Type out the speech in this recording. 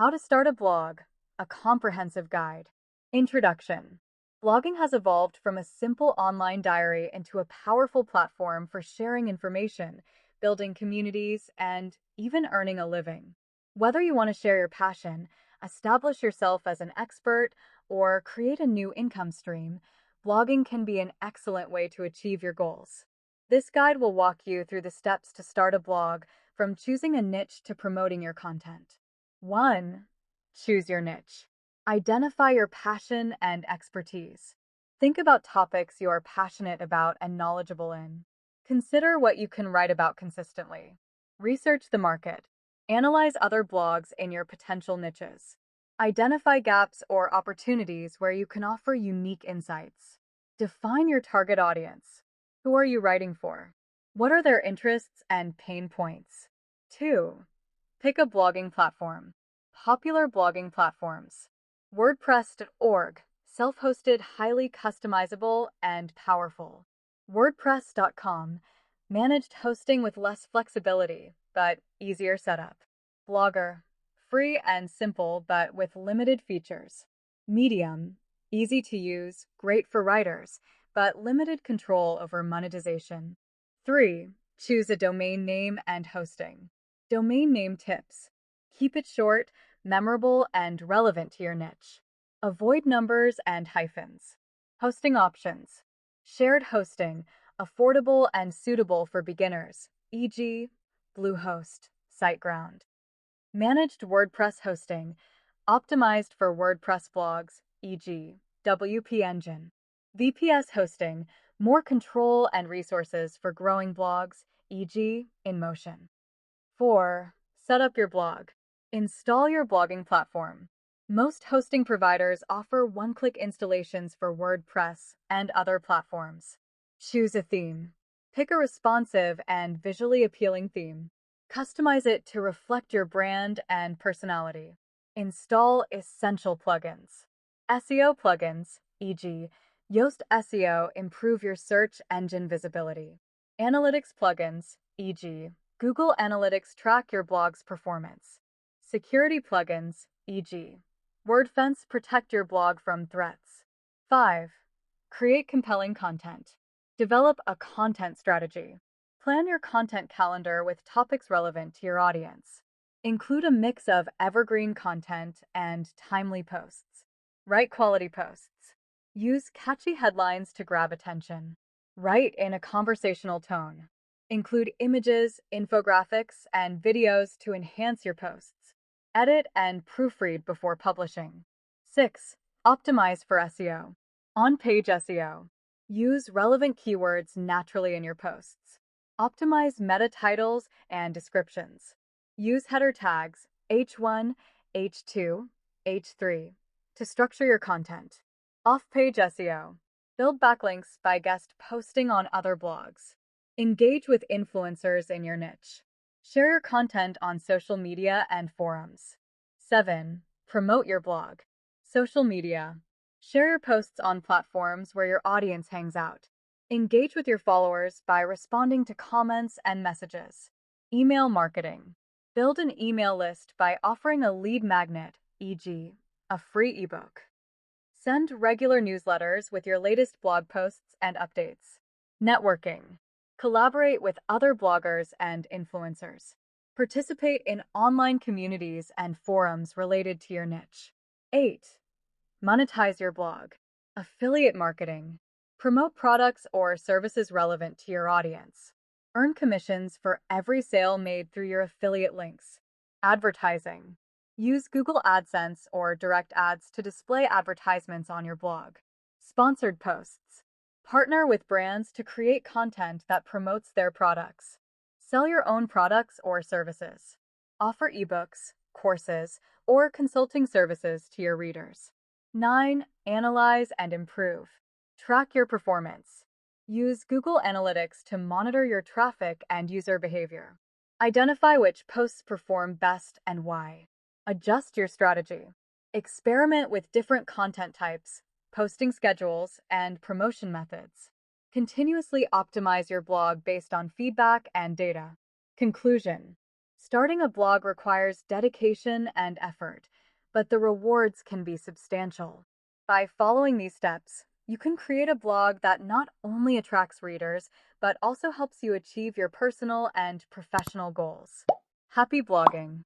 How to Start a Blog, a Comprehensive Guide. Introduction. Blogging has evolved from a simple online diary into a powerful platform for sharing information, building communities, and even earning a living. Whether you want to share your passion, establish yourself as an expert, or create a new income stream, blogging can be an excellent way to achieve your goals. This guide will walk you through the steps to start a blog, from choosing a niche to promoting your content. 1. Choose your niche. Identify your passion and expertise. Think about topics you are passionate about and knowledgeable in. Consider what you can write about consistently. Research the market. Analyze other blogs in your potential niches. Identify gaps or opportunities where you can offer unique insights. Define your target audience. Who are you writing for? What are their interests and pain points? 2. Pick a blogging platform. Popular blogging platforms. WordPress.org, self-hosted, highly customizable, and powerful. WordPress.com, managed hosting with less flexibility, but easier setup. Blogger, free and simple, but with limited features. Medium, easy to use, great for writers, but limited control over monetization. 3. Choose a domain name and hosting. Domain name tips. Keep it short, memorable, and relevant to your niche. Avoid numbers and hyphens. Hosting options. Shared hosting, affordable and suitable for beginners, e.g., Bluehost, SiteGround. Managed WordPress hosting, optimized for WordPress blogs, e.g., WP Engine. VPS hosting, more control and resources for growing blogs, e.g., InMotion. 4. Set up your blog. Install your blogging platform. Most hosting providers offer one-click installations for WordPress and other platforms. Choose a theme. Pick a responsive and visually appealing theme. Customize it to reflect your brand and personality. Install essential plugins. SEO plugins, e.g., Yoast SEO, improve your search engine visibility. Analytics plugins, e.g., Google Analytics, track your blog's performance. Security plugins, e.g., WordFence, protect your blog from threats. 5. Create compelling content. Develop a content strategy. Plan your content calendar with topics relevant to your audience. Include a mix of evergreen content and timely posts. Write quality posts. Use catchy headlines to grab attention. Write in a conversational tone. Include images, infographics, and videos to enhance your posts. Edit and proofread before publishing. 6. Optimize for SEO. On-page SEO. Use relevant keywords naturally in your posts. Optimize meta titles and descriptions. Use header tags H1, H2, H3 to structure your content. Off-page SEO. Build backlinks by guest posting on other blogs. Engage with influencers in your niche. Share your content on social media and forums. 7. Promote your blog. Social media. Share your posts on platforms where your audience hangs out. Engage with your followers by responding to comments and messages. Email marketing. Build an email list by offering a lead magnet, e.g., a free ebook. Send regular newsletters with your latest blog posts and updates. Networking. Collaborate with other bloggers and influencers. Participate in online communities and forums related to your niche. 8. Monetize your blog. Affiliate marketing. Promote products or services relevant to your audience. Earn commissions for every sale made through your affiliate links. Advertising. Use Google AdSense or direct ads to display advertisements on your blog. Sponsored posts. Partner with brands to create content that promotes their products. Sell your own products or services. Offer ebooks, courses, or consulting services to your readers. 9. Analyze and improve. Track your performance. Use Google Analytics to monitor your traffic and user behavior. Identify which posts perform best and why. Adjust your strategy. Experiment with different content types, posting schedules, and promotion methods. Continuously optimize your blog based on feedback and data. Conclusion. Starting a blog requires dedication and effort, but the rewards can be substantial. By following these steps, you can create a blog that not only attracts readers, but also helps you achieve your personal and professional goals. Happy blogging!